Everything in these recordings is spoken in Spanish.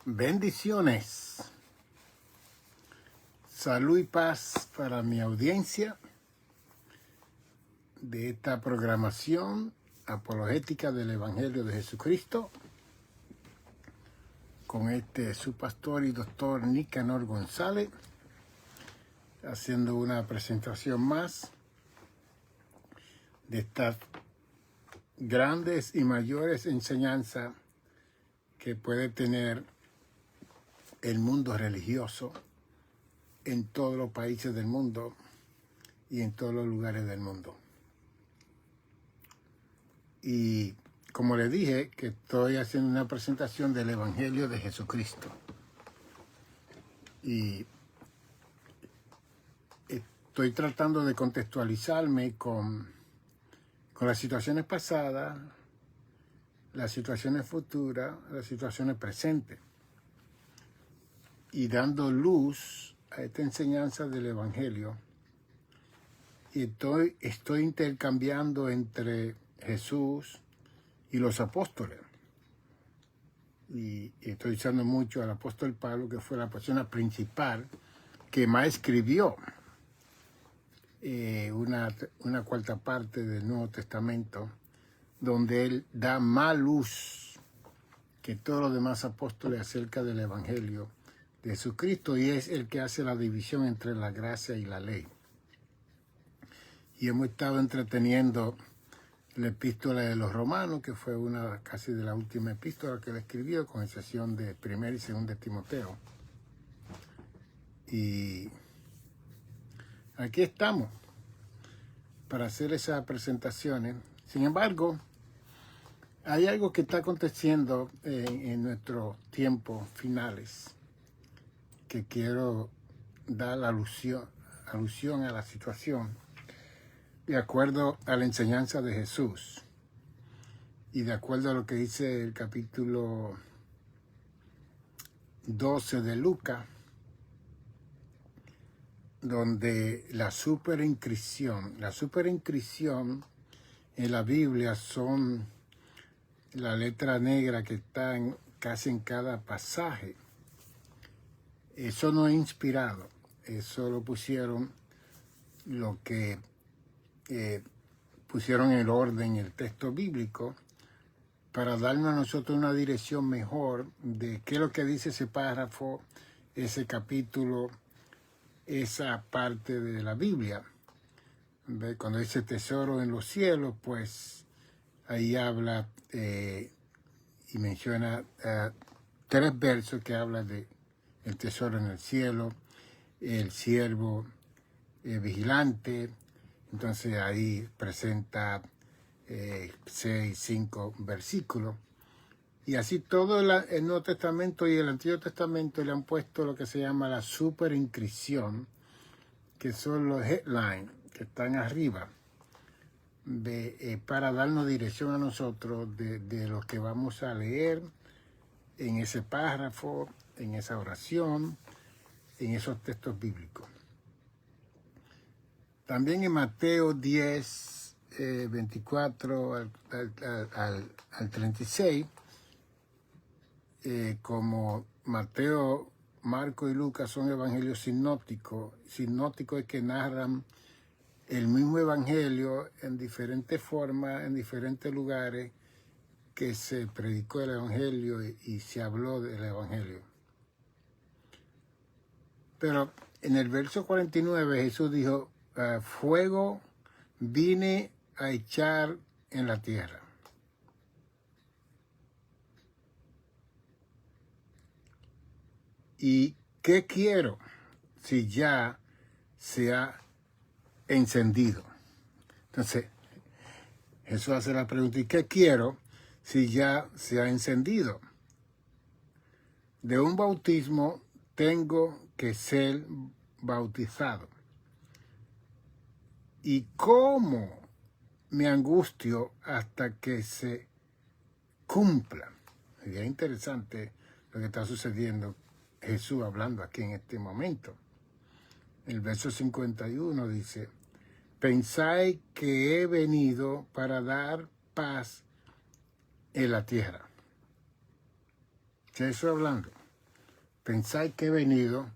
Bendiciones, salud y paz para mi audiencia de esta programación apologética del Evangelio de Jesucristo con su pastor y doctor Nicanor González, haciendo una presentación más de estas grandes y mayores enseñanzas que puede tener el mundo religioso en todos los países del mundo y en todos los lugares del mundo. Y como le dije, que estoy haciendo una presentación del Evangelio de Jesucristo. Y estoy tratando de contextualizarme con las situaciones pasadas, las situaciones futuras, las situaciones presentes, y dando luz a esta enseñanza del Evangelio. Y estoy intercambiando entre Jesús y los apóstoles. Y estoy usando mucho al apóstol Pablo, que fue la persona principal que más escribió una cuarta parte del Nuevo Testamento, donde él da más luz que todos los demás apóstoles acerca del Evangelio de Jesucristo, y es el que hace la división entre la gracia y la ley. Y hemos estado entreteniendo la epístola de los Romanos, que fue una casi de la última epístola que él escribió, con excepción de 1 y 2 de Timoteo. Y aquí estamos para hacer esas presentaciones. Sin embargo, hay algo que está aconteciendo en nuestros tiempos finales, que quiero dar alusión a la situación de acuerdo a la enseñanza de Jesús y de acuerdo a lo que dice el capítulo 12 de Lucas, donde la superinscripción en la Biblia son la letra negra que está casi en cada pasaje. Eso no es inspirado, eso lo pusieron lo que pusieron el orden, el texto bíblico, para darnos a nosotros una dirección mejor de qué es lo que dice ese párrafo, ese capítulo, esa parte de la Biblia. Cuando dice tesoro en los cielos, pues ahí habla y menciona 3 versos que hablan de el tesoro en el cielo, el siervo vigilante. Entonces ahí presenta 5 versículos. Y así todo el Nuevo Testamento y el Antiguo Testamento le han puesto lo que se llama la superinscripción, que son los headlines que están arriba, para darnos dirección a nosotros de lo que vamos a leer en ese párrafo, en esa oración, en esos textos bíblicos. También en Mateo 10, 24 al 36, como Mateo, Marco y Lucas son evangelios sinópticos. Sinóptico es que narran el mismo evangelio en diferentes formas, en diferentes lugares, que se predicó el evangelio y se habló del evangelio. Pero en el verso 49 Jesús dijo: fuego vine a echar en la tierra. ¿Y qué quiero si ya se ha encendido? Entonces, Jesús hace la pregunta: ¿y qué quiero si ya se ha encendido? De un bautismo tengo que ser bautizado. ¿Y cómo me angustio hasta que se cumpla? Sería interesante lo que está sucediendo, Jesús hablando aquí en este momento. El verso 51 dice: pensáis que he venido para dar paz en la tierra. ¿Qué estoy hablando? pensáis que he venido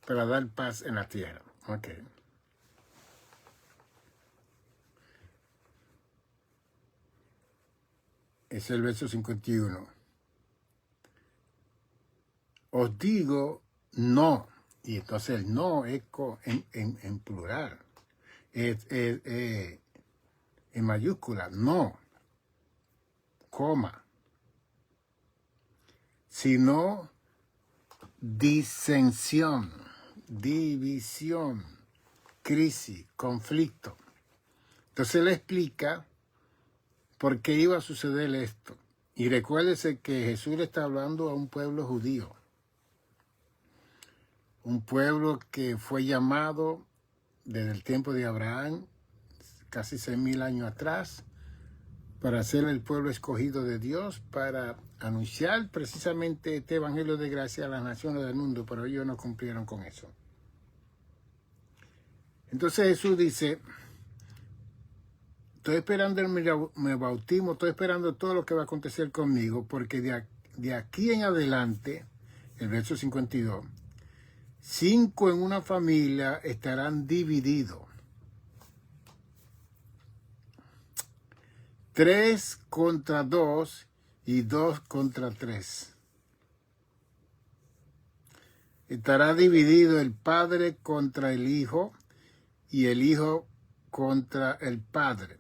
para dar paz en la tierra. Ok. Es el verso 51. Os digo no. Y entonces el no es en plural. En mayúscula. No. Coma. Sino disensión, división, crisis, conflicto. Entonces él explica por qué iba a suceder esto. Y recuérdese que Jesús le está hablando a un pueblo judío. Un pueblo que fue llamado desde el tiempo de Abraham, casi 6,000 años atrás, para ser el pueblo escogido de Dios, para anunciar precisamente este evangelio de gracia a las naciones del mundo, pero ellos no cumplieron con eso. Entonces Jesús dice, estoy esperando mi bautismo, estoy esperando todo lo que va a acontecer conmigo, porque de aquí en adelante, el verso 52, 5 en una familia estarán divididos. 3 contra 2 y 2 contra 3. Estará dividido el padre contra el hijo y el hijo contra el padre.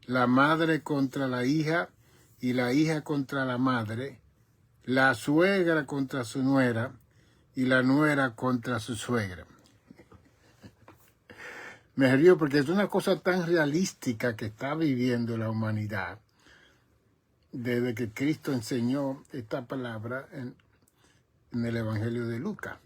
La madre contra la hija y la hija contra la madre. La suegra contra su nuera y la nuera contra su suegra. Me río porque es una cosa tan realística que está viviendo la humanidad desde que Cristo enseñó esta palabra en el Evangelio de Lucas.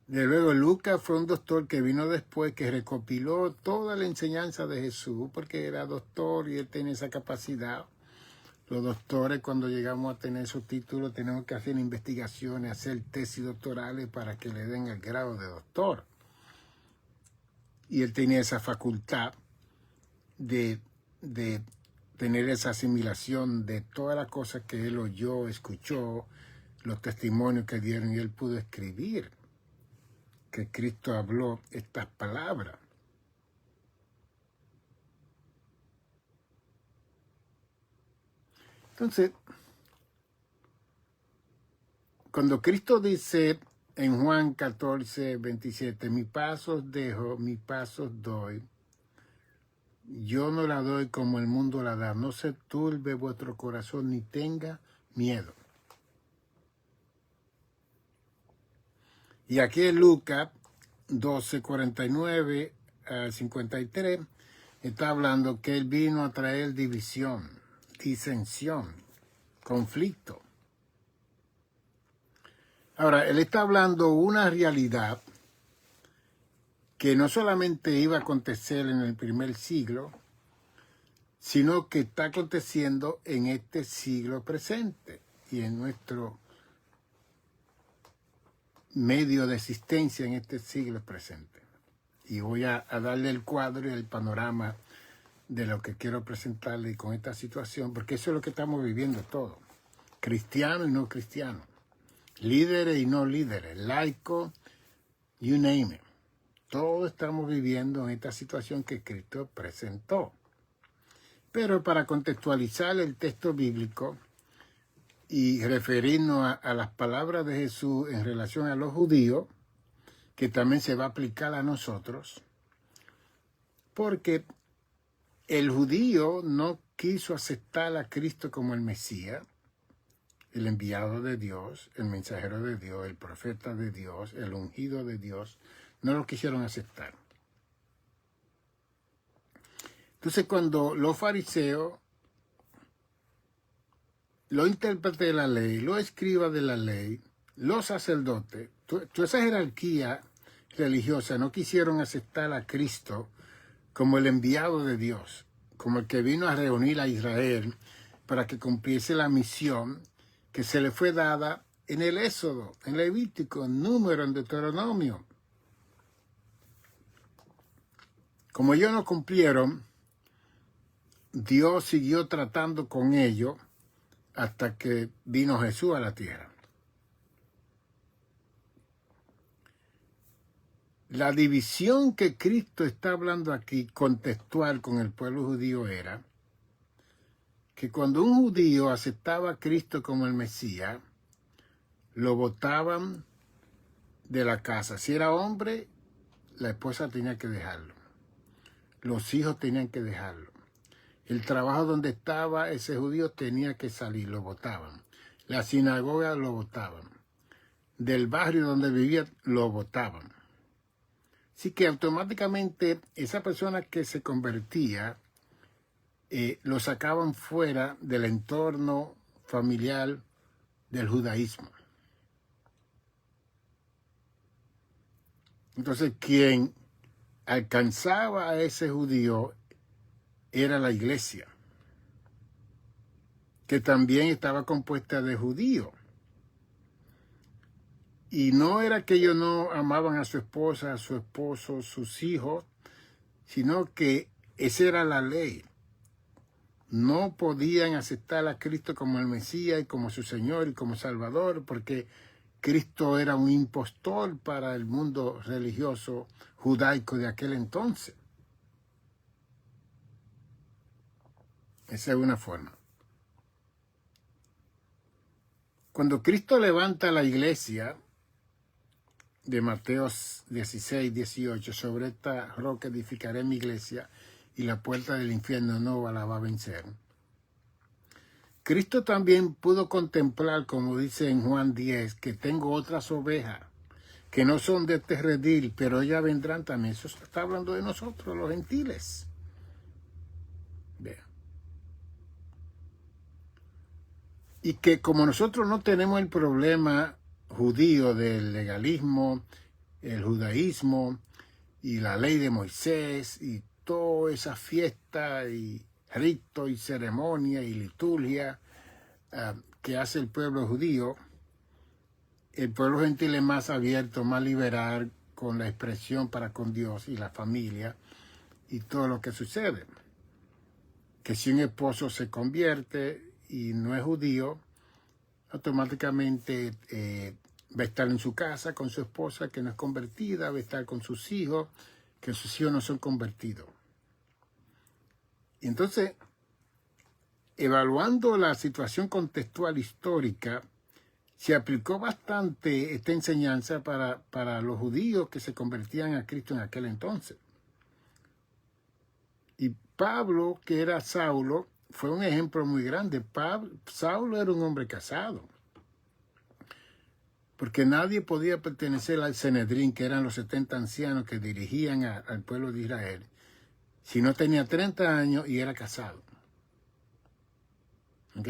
De luego, Lucas fue un doctor que vino después, que recopiló toda la enseñanza de Jesús, porque era doctor y él tenía esa capacidad. Los doctores, cuando llegamos a tener esos títulos, tenemos que hacer investigaciones, hacer tesis doctorales para que le den el grado de doctor. Y él tenía esa facultad de tener esa asimilación de todas las cosas que él oyó, escuchó, los testimonios que dieron, y él pudo escribir que Cristo habló estas palabras. Entonces, cuando Cristo dice en Juan 14, 27, mi paz os dejo, mi paz os doy, yo no la doy como el mundo la da, no se turbe vuestro corazón ni tenga miedo. Y aquí en Lucas 12, 49 al 53, está hablando que él vino a traer división, disensión, conflicto. Ahora, él está hablando una realidad que no solamente iba a acontecer en el primer siglo, sino que está aconteciendo en este siglo presente y en nuestro medio de existencia en este siglo presente. Y voy a darle el cuadro y el panorama de lo que quiero presentarle con esta situación, porque eso es lo que estamos viviendo todos, cristianos y no cristianos, líderes y no líderes, laicos, you name it. Todos estamos viviendo en esta situación que Cristo presentó. Pero para contextualizar el texto bíblico y referirnos a las palabras de Jesús en relación a los judíos, que también se va a aplicar a nosotros, porque el judío no quiso aceptar a Cristo como el Mesías, el enviado de Dios, el mensajero de Dios, el profeta de Dios, el ungido de Dios, no lo quisieron aceptar. Entonces, cuando los fariseos, los intérpretes de la ley, los escribas de la ley, los sacerdotes, toda esa jerarquía religiosa no quisieron aceptar a Cristo como el enviado de Dios, como el que vino a reunir a Israel para que cumpliese la misión que se le fue dada en el Éxodo, en Levítico, en Número, en Deuteronomio. Como ellos no cumplieron, Dios siguió tratando con ellos hasta que vino Jesús a la tierra. La división que Cristo está hablando aquí, contextual con el pueblo judío, era que cuando un judío aceptaba a Cristo como el Mesías, lo botaban de la casa. Si era hombre, la esposa tenía que dejarlo. Los hijos tenían que dejarlo. El trabajo donde estaba ese judío tenía que salir, lo botaban. La sinagoga lo botaban. Del barrio donde vivía lo botaban. Así que automáticamente esa persona que se convertía lo sacaban fuera del entorno familiar del judaísmo. Entonces, quien alcanzaba a ese judío era la iglesia, que también estaba compuesta de judíos. Y no era que ellos no amaban a su esposa, a su esposo, sus hijos, sino que esa era la ley. No podían aceptar a Cristo como el Mesías y como su Señor y como Salvador, porque Cristo era un impostor para el mundo religioso judaico de aquel entonces. Esa es una forma. Cuando Cristo levanta la iglesia de Mateo 16, 18, sobre esta roca edificaré mi iglesia y la puerta del infierno no la va a vencer. Cristo también pudo contemplar, como dice en Juan 10, que tengo otras ovejas que no son de este redil, pero ellas vendrán también. Eso está hablando de nosotros, los gentiles. Vean. Y que como nosotros no tenemos el problema judío del legalismo, el judaísmo y la ley de Moisés y toda esa fiesta y rito y ceremonia y liturgia que hace el pueblo judío, el pueblo gentil es más abierto, más liberal con la expresión para con Dios y la familia y todo lo que sucede. Que si un esposo se convierte y no es judío, automáticamente va a estar en su casa con su esposa que no es convertida, va a estar con sus hijos, que sus hijos no son convertidos. Y entonces, evaluando la situación contextual histórica, se aplicó bastante esta enseñanza para los judíos que se convertían a Cristo en aquel entonces. Y Pablo, que era Saulo, fue un ejemplo muy grande. Saulo era un hombre casado, porque nadie podía pertenecer al Sanedrín, que eran los 70 ancianos que dirigían al pueblo de Israel, si no tenía 30 años y era casado. ¿Ok?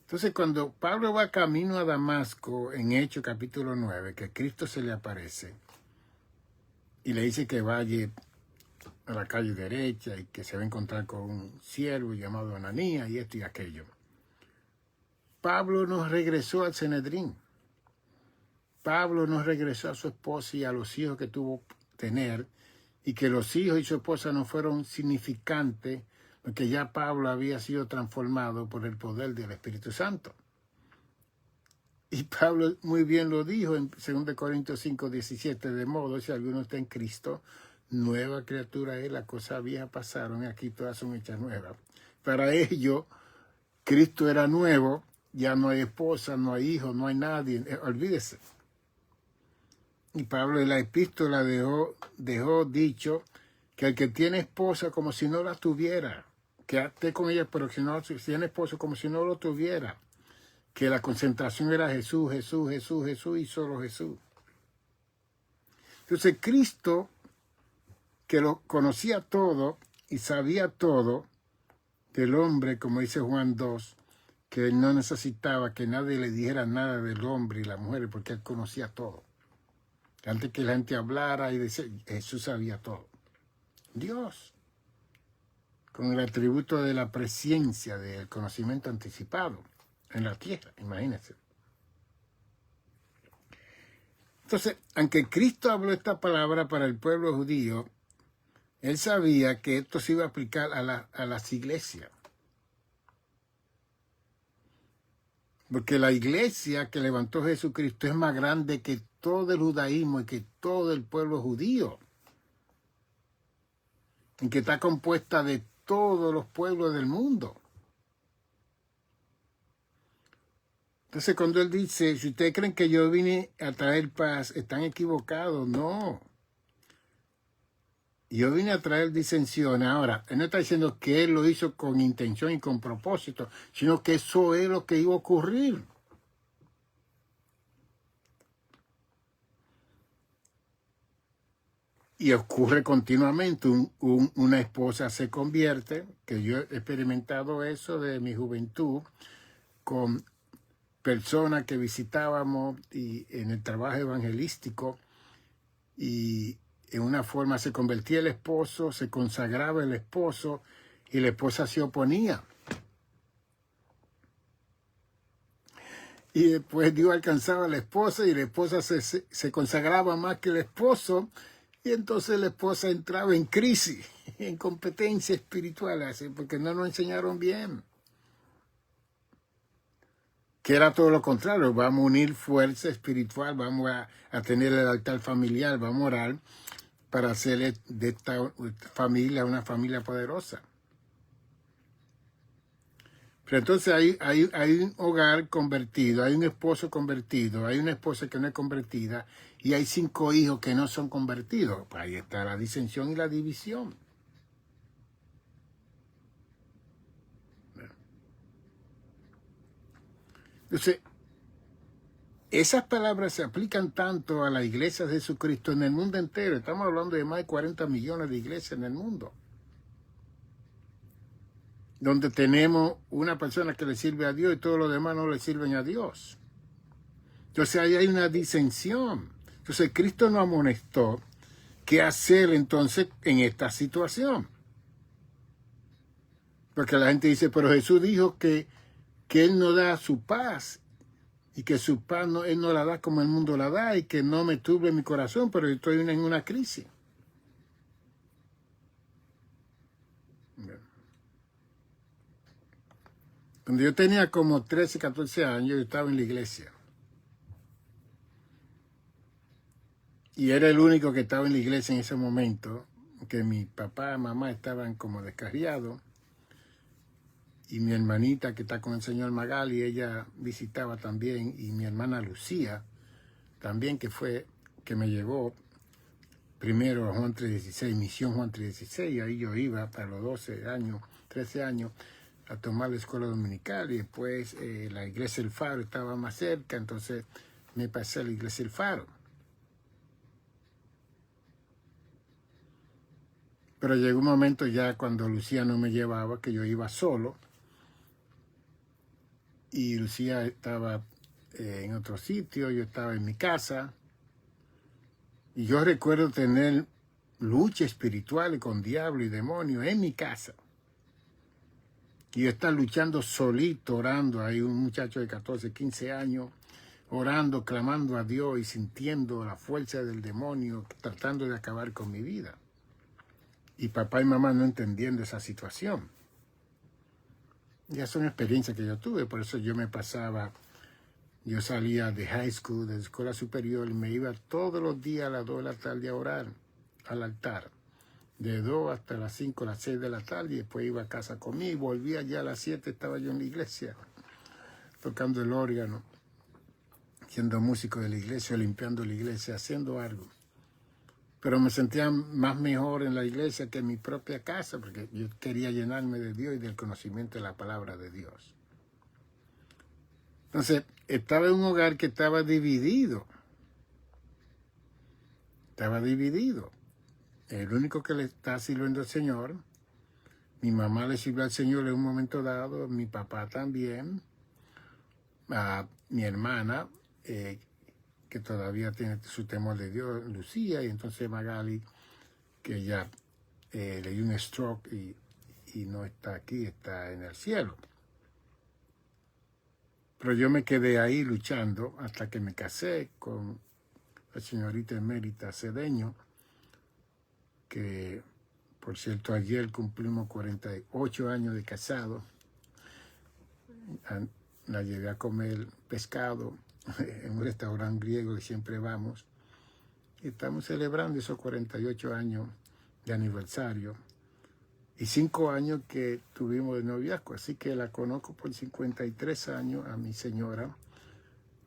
Entonces, cuando Pablo va camino a Damasco, en Hechos capítulo 9, que Cristo se le aparece y le dice que vaya a la calle derecha y que se va a encontrar con un siervo llamado Ananías y esto y aquello. Pablo no regresó al Sanedrín. Pablo no regresó a su esposa y a los hijos que tuvo que tener, y que los hijos y su esposa no fueron significantes, porque ya Pablo había sido transformado por el poder del Espíritu Santo. Y Pablo muy bien lo dijo en 2 Corintios 5, 17, de modo, si alguno está en Cristo, nueva criatura es, las cosas viejas pasaron y aquí todas son hechas nuevas. Para ello, Cristo era nuevo, ya no hay esposa, no hay hijos, no hay nadie, olvídese. Y Pablo en la epístola dejó dicho que el que tiene esposa como si no la tuviera, que esté con ella, pero si tiene esposo como si no lo tuviera, que la concentración era Jesús, Jesús, Jesús, Jesús y solo Jesús. Entonces Cristo, que lo conocía todo y sabía todo del hombre, como dice Juan 2, que él no necesitaba que nadie le dijera nada del hombre y la mujer, porque él conocía todo. Antes que la gente hablara y decía, Jesús sabía todo. Dios, con el atributo de la presciencia, del conocimiento anticipado en la tierra, imagínense. Entonces, aunque Cristo habló esta palabra para el pueblo judío, él sabía que esto se iba a aplicar a las iglesias. Porque la iglesia que levantó Jesucristo es más grande que todo el judaísmo y que todo el pueblo judío, y que está compuesta de todos los pueblos del mundo. Entonces, cuando él dice, si ustedes creen que yo vine a traer paz, están equivocados. No. Yo vine a traer disensión. Ahora, él no está diciendo que él lo hizo con intención y con propósito, sino que eso es lo que iba a ocurrir. Y ocurre continuamente. Una esposa se convierte, que yo he experimentado eso de mi juventud, con personas que visitábamos y en el trabajo evangelístico, y en una forma se convertía el esposo, se consagraba el esposo y la esposa se oponía. Y después Dios alcanzaba a la esposa y la esposa se consagraba más que el esposo, y entonces la esposa entraba en crisis, en competencia espiritual, así, porque no nos enseñaron bien. Que era todo lo contrario, vamos a unir fuerza espiritual, vamos a tener el altar familiar, vamos a orar para hacer de esta familia una familia poderosa. Pero entonces hay un hogar convertido, hay un esposo convertido, hay una esposa que no es convertida y hay 5 hijos que no son convertidos. Pues ahí está la disensión y la división. Entonces, esas palabras se aplican tanto a la iglesia de Jesucristo en el mundo entero. Estamos hablando de más de 40 millones de iglesias en el mundo, donde tenemos una persona que le sirve a Dios y todos los demás no le sirven a Dios. Entonces ahí hay una disensión. Entonces Cristo nos amonestó qué hacer entonces en esta situación. Porque la gente dice, pero Jesús dijo que Él no da su paz y que su paz Él no la da como el mundo la da y que no me turbe mi corazón, pero yo estoy en una crisis. Cuando yo tenía como 13, 14 años, yo estaba en la iglesia. Y era el único que estaba en la iglesia en ese momento, que mi papá y mamá estaban como descarriados. Y mi hermanita que está con el señor Magali, ella visitaba también. Y mi hermana Lucía, también que me llevó primero a Juan 3:16, Misión Juan 3:16. Ahí yo iba hasta los 12 años, 13 años, a tomar la escuela dominical. Y después la iglesia del Faro estaba más cerca, entonces me pasé a la iglesia del Faro. Pero llegó un momento ya cuando Lucía no me llevaba, que yo iba solo. Y Lucía estaba en otro sitio, yo estaba en mi casa. Y yo recuerdo tener lucha espiritual con diablo y demonio en mi casa. Y yo estaba luchando solito, orando. Hay un muchacho de 14, 15 años, orando, clamando a Dios y sintiendo la fuerza del demonio, tratando de acabar con mi vida. Y papá y mamá no entendiendo esa situación. Ya son experiencias que yo tuve, por eso yo yo salía de high school, de escuela superior, y me iba todos los días a las 2 de la tarde a orar al altar. De 2 hasta las 5, las 6 de la tarde, y después iba a casa conmigo, volvía ya a las 7, estaba yo en la iglesia, tocando el órgano, siendo músico de la iglesia, limpiando la iglesia, haciendo algo. Pero me sentía más mejor en la iglesia que en mi propia casa, porque yo quería llenarme de Dios y del conocimiento de la palabra de Dios. Entonces, estaba en un hogar que estaba dividido. Estaba dividido. El único que le está sirviendo al Señor, mi mamá le sirvió al Señor en un momento dado, mi papá también, a mi hermana, que todavía tiene su temor de Dios, Lucía, y entonces Magali, que ya le dio un stroke y no está aquí, está en el cielo. Pero yo me quedé ahí luchando hasta que me casé con la señorita emérita Cedeño, que por cierto ayer cumplimos 48 años de casado. La llevé a comer pescado en un restaurante griego que siempre vamos. Estamos celebrando esos 48 años de aniversario y 5 años que tuvimos de noviazgo. Así que la conozco por 53 años a mi señora,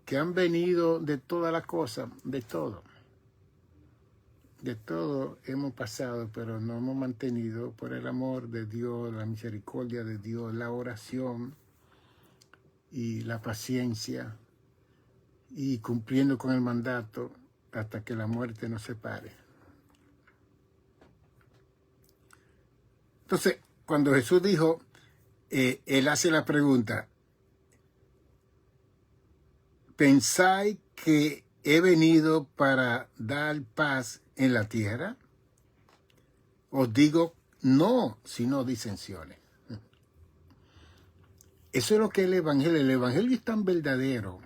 que han venido de todas las cosas, de todo. De todo hemos pasado, pero nos hemos mantenido por el amor de Dios, la misericordia de Dios, la oración y la paciencia y cumpliendo con el mandato hasta que la muerte nos separe. Entonces, cuando Jesús dijo, él hace la pregunta, ¿pensáis que he venido para dar paz en la tierra? Os digo, no, sino disensiones. Eso es lo que es el Evangelio. El Evangelio es tan verdadero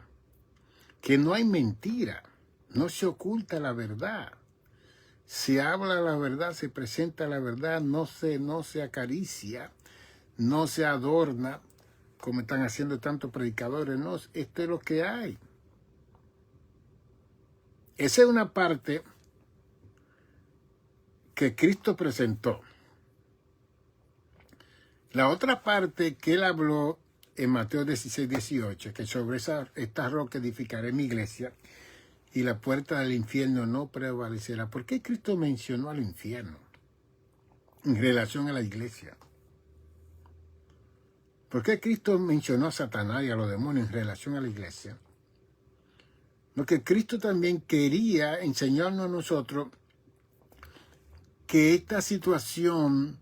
que no hay mentira, no se oculta la verdad. Se habla la verdad, se presenta la verdad, no se acaricia, no se adorna, como están haciendo tantos predicadores. No, esto es lo que hay. Esa es una parte que Cristo presentó. La otra parte que él habló en Mateo 16, 18, que sobre esta roca edificaré mi iglesia y la puerta del infierno no prevalecerá. ¿Por qué Cristo mencionó al infierno en relación a la iglesia? ¿Por qué Cristo mencionó a Satanás y a los demonios en relación a la iglesia? Porque Cristo también quería enseñarnos a nosotros que esta situación,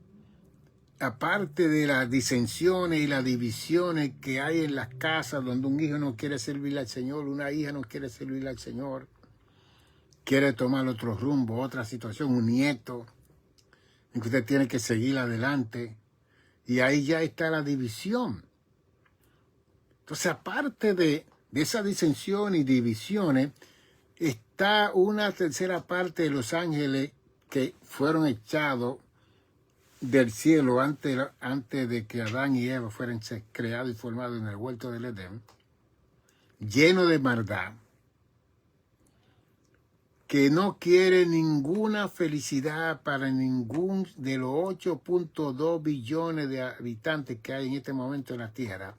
aparte de las disensiones y las divisiones que hay en las casas donde un hijo no quiere servirle al Señor, una hija no quiere servirle al Señor, quiere tomar otro rumbo, otra situación, un nieto, en que usted tiene que seguir adelante, y ahí ya está la división. Entonces, aparte de esa disensión y divisiones, está una tercera parte de los ángeles que fueron echados del cielo antes de que Adán y Eva fueran creados y formados en el huerto del Edén, lleno de maldad, que no quiere ninguna felicidad para ningún de los 8.2 billones de habitantes que hay en este momento en la Tierra.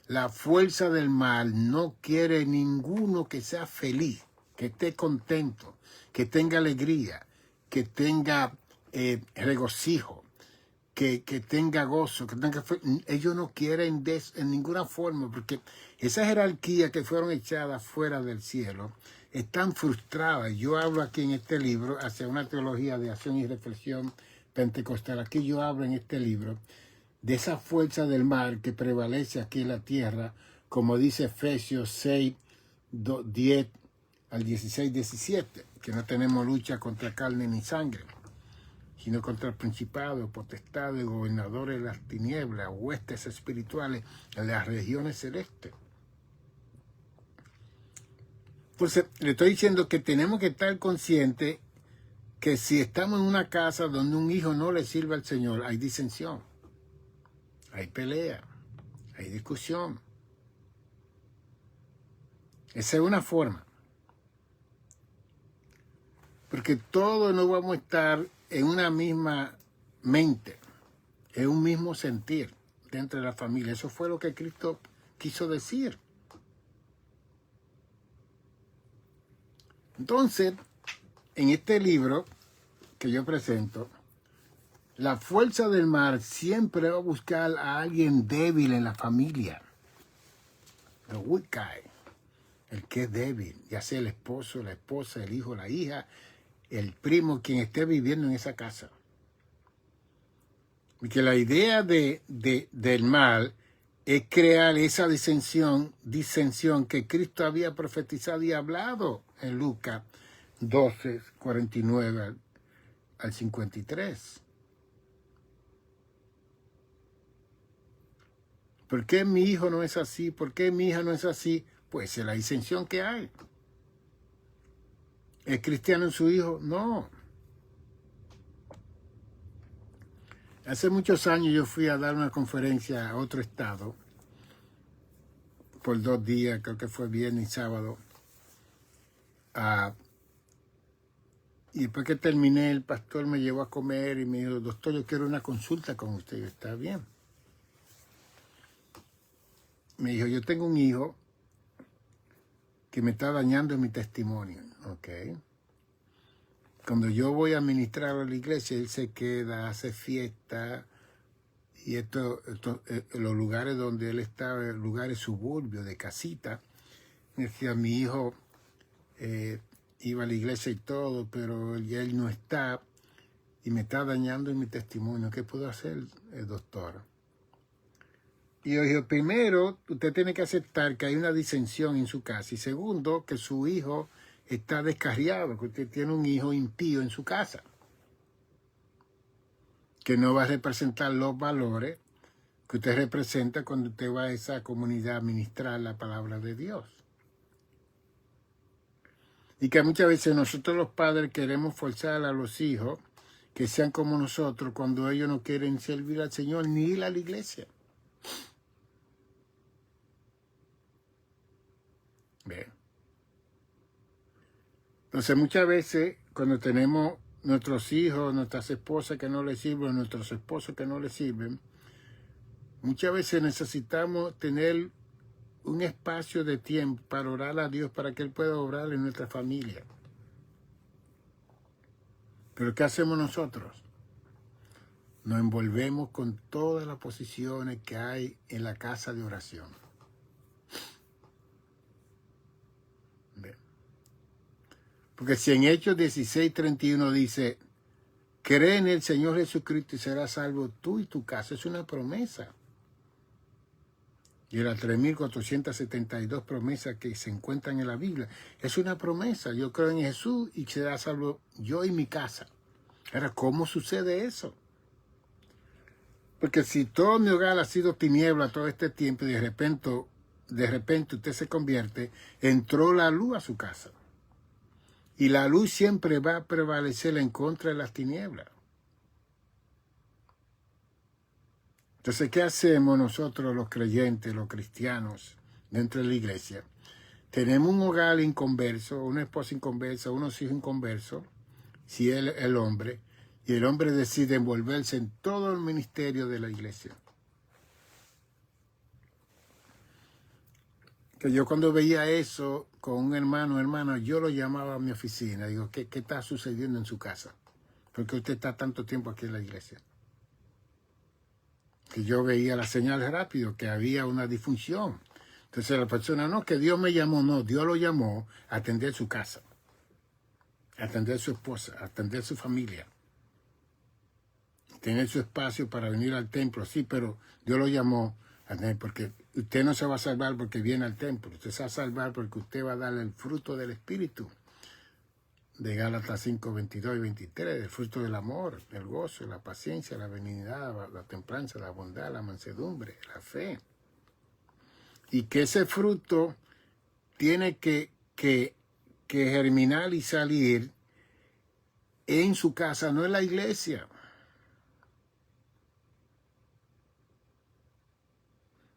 La fuerza del mal no quiere ninguno que sea feliz, que esté contento, que tenga alegría, que tenga regocijo, que tenga gozo, que tenga fe. Ellos no quieren en ninguna forma, porque esa jerarquía que fueron echadas fuera del cielo están frustradas. Yo hablo aquí en este libro, hacia una teología de acción y reflexión pentecostal. Aquí yo hablo en este libro de esa fuerza del mal que prevalece aquí en la tierra, como dice Efesios 6, 10 al 16, 17, que no tenemos lucha contra carne ni sangre, sino contra principados, potestades, gobernadores de las tinieblas, huestes espirituales en las regiones celestes. Entonces, le estoy diciendo que tenemos que estar conscientes que si estamos en una casa donde un hijo no le sirve al Señor, hay disensión, hay pelea, hay discusión. Esa es una forma. Porque todos no vamos a estar en una misma mente, en un mismo sentir dentro de la familia. Eso fue lo que Cristo quiso decir. Entonces, en este libro que yo presento, la fuerza del mal siempre va a buscar a alguien débil en la familia. The weak guy, el que es débil, ya sea el esposo, la esposa, el hijo, la hija, el primo, quien esté viviendo en esa casa. Porque la idea del mal es crear esa disensión que Cristo había profetizado y hablado en Lucas 12, 49 al 53. ¿Por qué mi hijo no es así? ¿Por qué mi hija no es así? Pues es la disensión que hay. ¿Es cristiano en su hijo? No. Hace muchos años yo fui a dar una conferencia a otro estado por 2 días, creo que fue viernes y sábado. Y después que terminé, el pastor me llevó a comer y me dijo, doctor, yo quiero una consulta con usted. Yo, está bien. Me dijo, yo tengo un hijo que me está dañando mi testimonio. Ok. Cuando yo voy a ministrar a la iglesia, él se queda, hace fiesta. Y los lugares donde él estaba, lugares suburbios, de casita. Decía, mi hijo iba a la iglesia y todo, pero ya él no está y me está dañando en mi testimonio. ¿Qué puedo hacer, doctor? Y yo dije, primero, usted tiene que aceptar que hay una disensión en su casa. Y segundo, que su hijo está descarriado, que usted tiene un hijo impío en su casa, que no va a representar los valores que usted representa cuando usted va a esa comunidad a ministrar la palabra de Dios. Y que muchas veces nosotros los padres queremos forzar a los hijos que sean como nosotros cuando ellos no quieren servir al Señor ni ir a la iglesia. Bien. Entonces muchas veces cuando tenemos nuestros hijos, nuestras esposas que no les sirven, nuestros esposos que no les sirven, muchas veces necesitamos tener un espacio de tiempo para orar a Dios para que Él pueda obrar en nuestra familia. Pero ¿qué hacemos nosotros? Nos envolvemos con todas las posiciones que hay en la casa de oración. Porque si en Hechos 16:31 dice, cree en el Señor Jesucristo y serás salvo tú y tu casa, es una promesa. Y las 3.472 promesas que se encuentran en la Biblia, es una promesa. Yo creo en Jesús y será salvo yo y mi casa. Ahora, ¿cómo sucede eso? Porque si todo mi hogar ha sido tiniebla todo este tiempo y de repente usted se convierte, entró la luz a su casa. Y la luz siempre va a prevalecer en contra de las tinieblas. Entonces, ¿qué hacemos nosotros los creyentes, los cristianos, dentro de la iglesia? Tenemos un hogar inconverso, una esposa inconversa, unos hijos inconversos, si él es el hombre, y el hombre decide envolverse en todo el ministerio de la iglesia. Que yo cuando veía eso con un hermano, yo lo llamaba a mi oficina. Digo, ¿qué está sucediendo en su casa? ¿Por qué usted está tanto tiempo aquí en la iglesia? Que yo veía la señal rápido, que había una disfunción. Entonces la persona, no, que Dios me llamó, no, Dios lo llamó a atender su casa, a atender a su esposa, a atender a su familia. Tener su espacio para venir al templo, sí, pero Dios lo llamó a atender, porque usted no se va a salvar porque viene al templo, usted se va a salvar porque usted va a darle el fruto del Espíritu. De Gálatas 5, 22 y 23, el fruto del amor, el gozo, la paciencia, la benignidad, la templanza, la bondad, la mansedumbre, la fe. Y que ese fruto tiene que germinar y salir en su casa, no en la iglesia.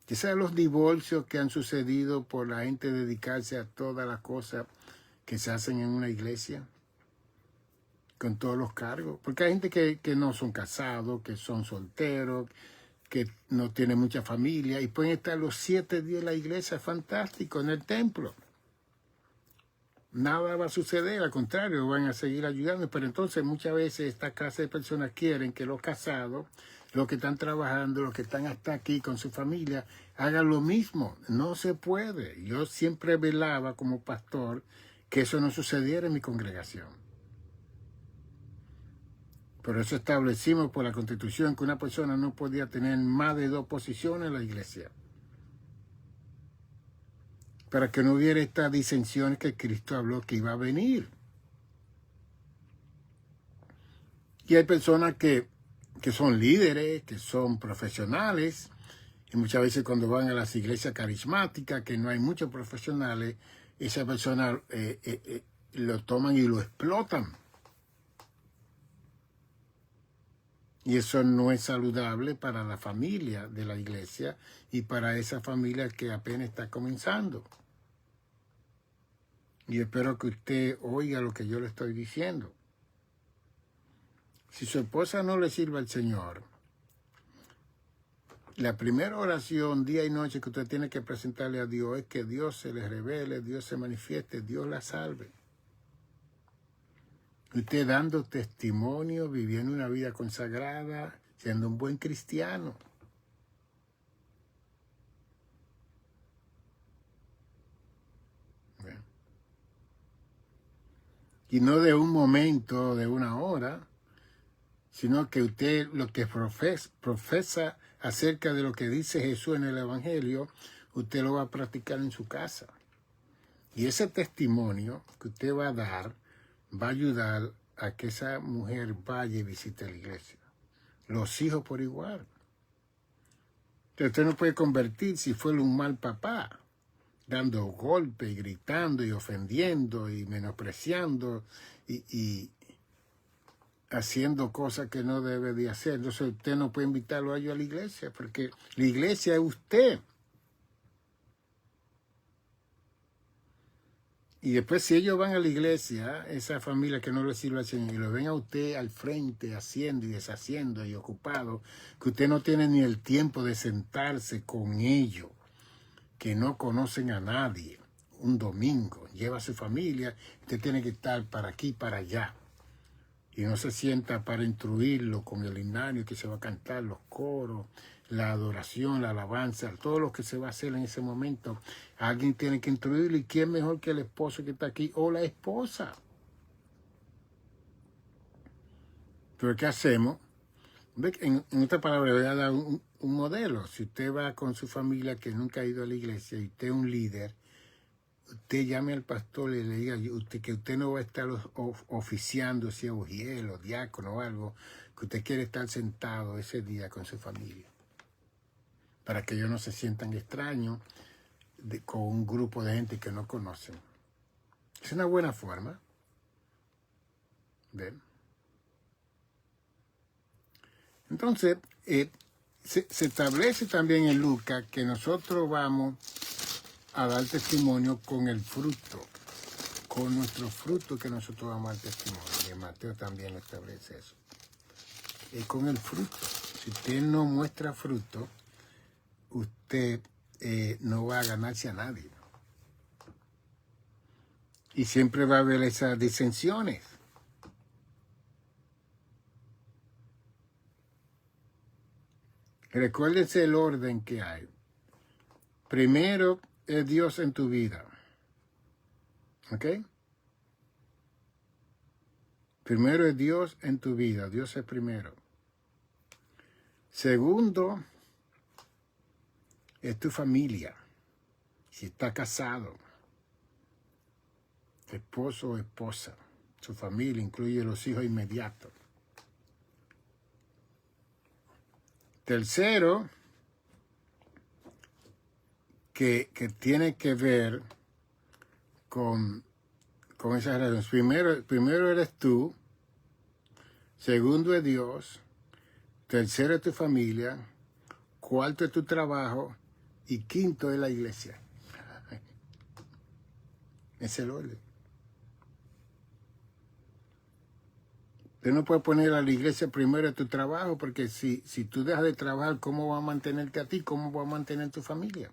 Quizás los divorcios que han sucedido por la gente dedicarse a todas las cosas que se hacen en una iglesia, con todos los cargos. Porque hay gente que no son casados, que son solteros, que no tienen mucha familia, y pueden estar los 7 días en la iglesia, fantástico, en el templo. Nada va a suceder, al contrario, van a seguir ayudando. Pero entonces muchas veces esta clase de personas quieren que los casados, los que están trabajando, los que están hasta aquí con su familia, hagan lo mismo. No se puede. Yo siempre velaba como pastor que eso no sucediera en mi congregación. Por eso establecimos por la Constitución que una persona no podía tener más de 2 posiciones en la iglesia, para que no hubiera estas disensiones que Cristo habló que iba a venir. Y hay personas que son líderes, que son profesionales, y muchas veces cuando van a las iglesias carismáticas, que no hay muchos profesionales, esa persona lo toman y lo explotan. Y eso no es saludable para la familia de la iglesia y para esa familia que apenas está comenzando. Y espero que usted oiga lo que yo le estoy diciendo. Si su esposa no le sirve al Señor, la primera oración día y noche que usted tiene que presentarle a Dios es que Dios se le revele, Dios se manifieste, Dios la salve. Usted dando testimonio, viviendo una vida consagrada, siendo un buen cristiano. Bueno. Y no de un momento, de una hora, sino que usted lo que profesa acerca de lo que dice Jesús en el Evangelio, usted lo va a practicar en su casa. Y ese testimonio que usted va a dar va a ayudar a que esa mujer vaya y visite la iglesia. Los hijos por igual. Entonces usted no puede convertir si fue un mal papá, dando golpes, gritando y ofendiendo y menospreciando y haciendo cosas que no debe de hacer. Entonces usted no puede invitarlo a ellos a la iglesia, porque la iglesia es usted. Y después si ellos van a la iglesia, esa familia que no le sirve al Señor, y lo ven a usted al frente, haciendo y deshaciendo y ocupado, que usted no tiene ni el tiempo de sentarse con ellos, que no conocen a nadie, un domingo, lleva a su familia, usted tiene que estar para aquí, para allá. Y no se sienta para instruirlo con el himnario que se va a cantar, los coros, la adoración, la alabanza, todo lo que se va a hacer en ese momento. Alguien tiene que instruirlo. ¿Y quién mejor que el esposo que está aquí o la esposa? Pero ¿qué hacemos? En otra palabra, voy a dar un modelo. Si usted va con su familia que nunca ha ido a la iglesia y usted es un líder, usted llame al pastor y le diga que usted no va a estar oficiando, si es ujiel o diácono o algo, que usted quiere estar sentado ese día con su familia, para que ellos no se sientan extraños con un grupo de gente que no conocen. Es una buena forma. ¿Ven? Entonces, se establece también en Lucas que nosotros vamos a dar testimonio con el fruto, con nuestro fruto que nosotros vamos a dar testimonio. Y en Mateo también establece eso. Con el fruto. Si usted no muestra fruto, usted no va a ganarse a nadie. Y siempre va a haber esas disensiones. Recuérdense el orden que hay. Primero es Dios en tu vida. ¿Ok? Primero es Dios en tu vida. Dios es primero. Segundo es tu familia. Si está casado, esposo o esposa. Su familia incluye los hijos inmediatos. Tercero, que tiene que ver con esas relaciones. Primero eres tú. Segundo es Dios. Tercero es tu familia. Cuarto es tu trabajo. Y quinto es la iglesia. Es el orden. Usted no puede poner a la iglesia primero en tu trabajo, porque si tú dejas de trabajar, ¿cómo va a mantenerte a ti? ¿Cómo va a mantener tu familia?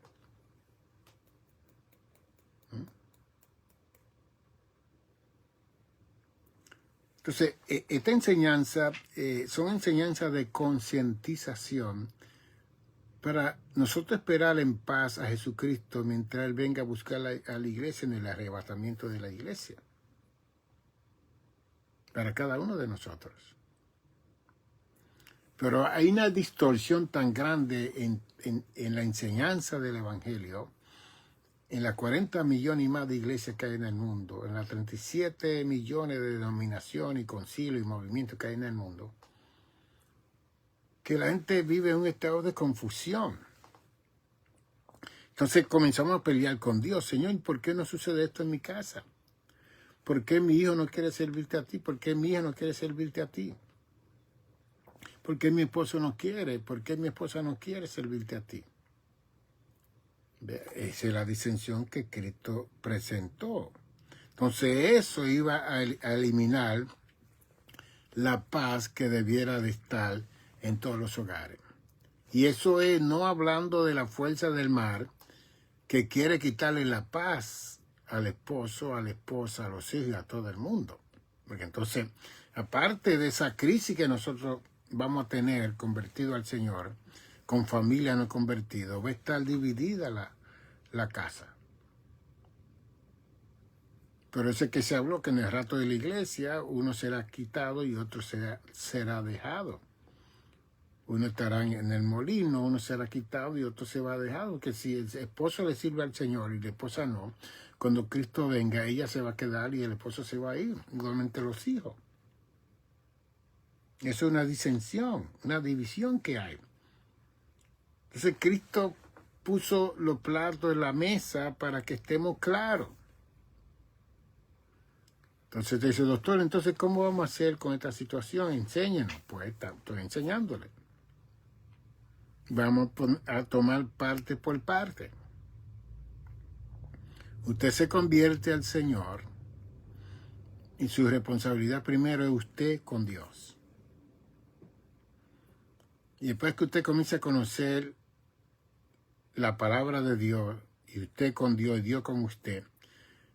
Entonces, esta enseñanza son enseñanzas de concientización para nosotros esperar en paz a Jesucristo mientras Él venga a buscar a la iglesia en el arrebatamiento de la iglesia. Para cada uno de nosotros. Pero hay una distorsión tan grande en la enseñanza del Evangelio, en las 40 millones y más de iglesias que hay en el mundo, en las 37 millones de denominaciones y concilios y movimientos que hay en el mundo, que la gente vive en un estado de confusión. Entonces comenzamos a pelear con Dios. Señor, ¿por qué no sucede esto en mi casa? ¿Por qué mi hijo no quiere servirte a ti? ¿Por qué mi hija no quiere servirte a ti? ¿Por qué mi esposo no quiere? ¿Por qué mi esposa no quiere servirte a ti? Esa es la disensión que Cristo presentó. Entonces eso iba a eliminar la paz que debiera de estar en todos los hogares. Y eso es no hablando de la fuerza del mal que quiere quitarle la paz al esposo, a la esposa, a los hijos y a todo el mundo. Porque entonces, aparte de esa crisis que nosotros vamos a tener convertido al Señor, con familia no convertido, va a estar dividida la casa. Pero eso es que se habló que en el rato de la iglesia uno será quitado y otro será dejado. Uno estará en el molino, uno será quitado y otro se va dejado. Que si el esposo le sirve al Señor y la esposa no, cuando Cristo venga, ella se va a quedar y el esposo se va a ir. Igualmente los hijos. Eso es una disensión, una división que hay. Entonces Cristo puso los platos en la mesa para que estemos claros. Entonces te dice, doctor, entonces ¿cómo vamos a hacer con esta situación? Enséñanos. Pues estoy enseñándole. Vamos a tomar parte por parte. Usted se convierte al Señor y su responsabilidad primero es usted con Dios. Y después que usted comience a conocer la palabra de Dios y usted con Dios y Dios con usted,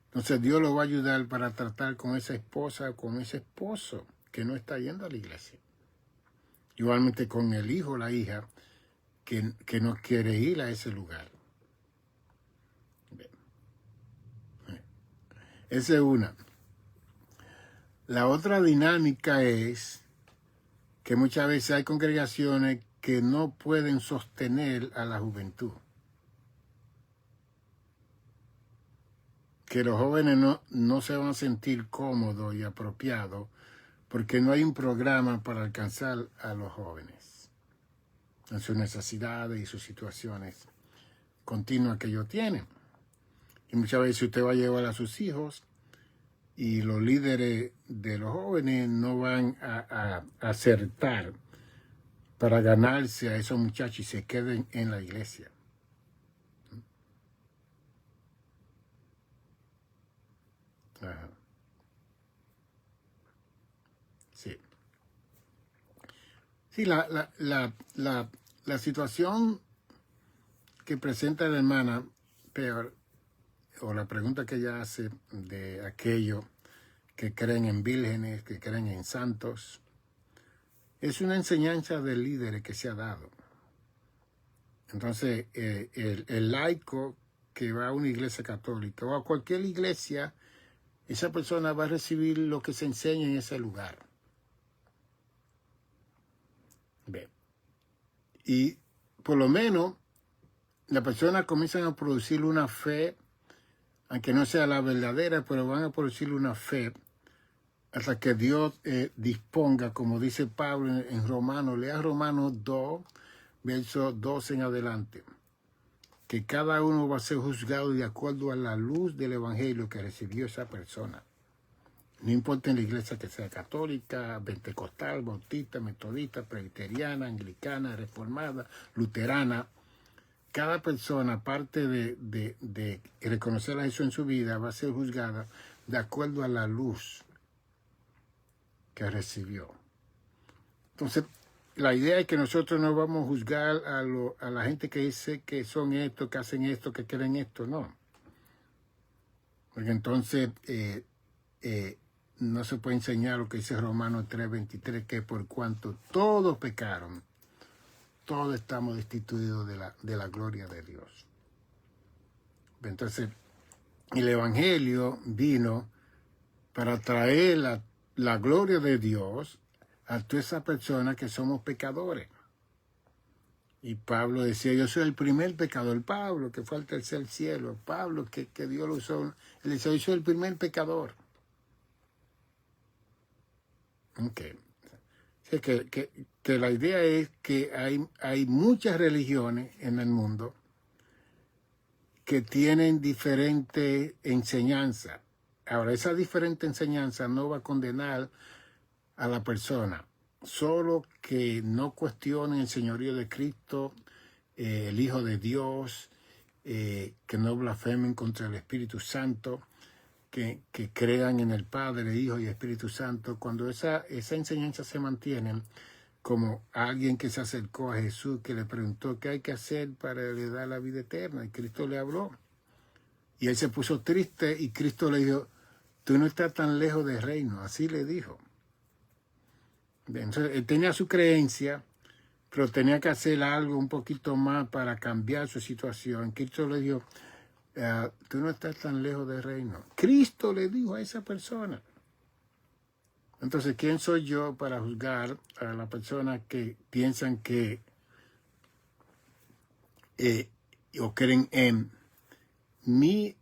entonces Dios lo va a ayudar para tratar con esa esposa o con ese esposo que no está yendo a la iglesia. Igualmente con el hijo o la hija que no quiere ir a ese lugar. Esa es una. La otra dinámica es que muchas veces hay congregaciones que no pueden sostener a la juventud. Que los jóvenes no se van a sentir cómodos y apropiados porque no hay un programa para alcanzar a los jóvenes en sus necesidades y sus situaciones continuas que ellos tienen. Y muchas veces usted va a llevar a sus hijos y los líderes de los jóvenes no van a acertar para ganarse a esos muchachos y se queden en la iglesia. Ajá. Sí. Sí, la situación que presenta la hermana, peor, o la pregunta que ella hace de aquellos que creen en vírgenes, que creen en santos, es una enseñanza del líder que se ha dado. Entonces, el laico que va a una iglesia católica o a cualquier iglesia, esa persona va a recibir lo que se enseña en ese lugar. Bien. Y por lo menos, las personas comienzan a producir una fe, aunque no sea la verdadera, pero van a producir una fe hasta que Dios disponga, como dice Pablo en Romanos, lea Romanos 2, verso 12 en adelante, que cada uno va a ser juzgado de acuerdo a la luz del evangelio que recibió esa persona. No importa en la iglesia que sea católica, pentecostal, bautista, metodista, presbiteriana, anglicana, reformada, luterana, cada persona, aparte de reconocer a Jesús en su vida, va a ser juzgada de acuerdo a la luz que recibió. Entonces, la idea es que nosotros no vamos a juzgar a la gente que dice que son esto, que hacen esto, que creen esto, no. Porque entonces no se puede enseñar lo que dice Romanos 3:23, que por cuanto todos pecaron, todos estamos destituidos de la gloria de Dios. Entonces, el Evangelio vino para traer la gloria de Dios a todas esas personas que somos pecadores. Y Pablo decía, yo soy el primer pecador. Pablo, que fue al tercer cielo. Pablo, que Dios lo usó. Él decía, yo soy el primer pecador. Okay. Así que la idea es que hay muchas religiones en el mundo que tienen diferente enseñanza. Ahora, esa diferente enseñanza no va a condenar a la persona. solo que no cuestionen el señorío de Cristo, el Hijo de Dios, que no blasfemen contra el Espíritu Santo, que crean en el Padre, Hijo y Espíritu Santo. Cuando esa enseñanza se mantiene, como alguien que se acercó a Jesús, que le preguntó qué hay que hacer para heredar la vida eterna, y Cristo le habló. Y él se puso triste y Cristo le dijo, tú no estás tan lejos del reino, así le dijo. Entonces, él tenía su creencia, pero tenía que hacer algo un poquito más para cambiar su situación. Cristo le dijo, tú no estás tan lejos del reino. Cristo le dijo a esa persona. Entonces, ¿quién soy yo para juzgar a las personas que piensan que o creen en mi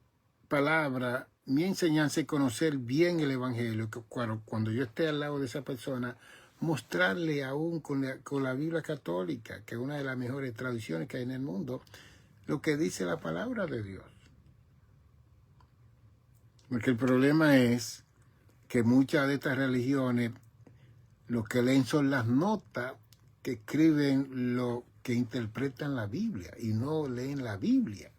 palabra, mi enseñanza y conocer bien el Evangelio? Que cuando yo esté al lado de esa persona, mostrarle aún con la Biblia católica, que es una de las mejores tradiciones que hay en el mundo, lo que dice la palabra de Dios. Porque el problema es que muchas de estas religiones lo que leen son las notas que escriben lo que interpretan la Biblia y no leen la Biblia.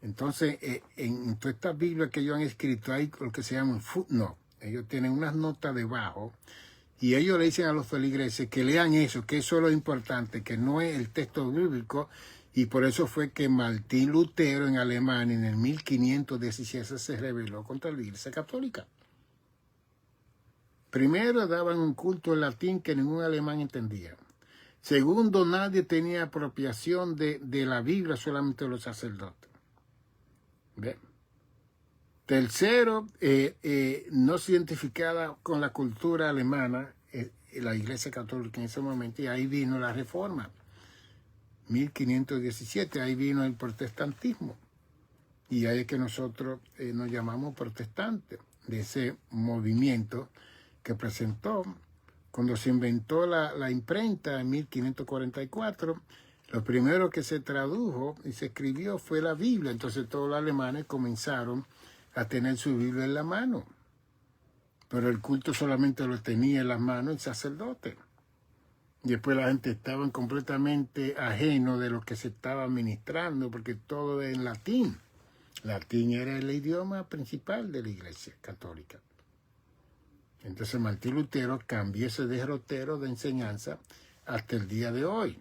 Entonces, en todas estas Biblias que ellos han escrito hay lo que se llaman footnotes. Ellos tienen unas notas debajo y ellos le dicen a los feligreses que lean eso, que eso es lo importante, que no es el texto bíblico. Y por eso fue que Martín Lutero en Alemania en el 1517 se rebeló contra la Iglesia Católica. Primero, daban un culto en latín que ningún alemán entendía. Segundo, nadie tenía apropiación de la Biblia, solamente los sacerdotes. ¿Ve? Tercero, no se identificaba con la cultura alemana, la Iglesia Católica en ese momento, y ahí vino la Reforma. 1517, ahí vino el protestantismo. Y ahí es que nosotros nos llamamos protestantes, de ese movimiento que presentó cuando se inventó la imprenta en 1544. Lo primero que se tradujo y se escribió fue la Biblia. Entonces todos los alemanes comenzaron a tener su Biblia en la mano. Pero el culto solamente lo tenía en las manos el sacerdote. Después la gente estaba completamente ajeno de lo que se estaba ministrando, porque todo es en latín. Latín era el idioma principal de la Iglesia Católica. Entonces Martín Lutero cambió ese derrotero de enseñanza hasta el día de hoy.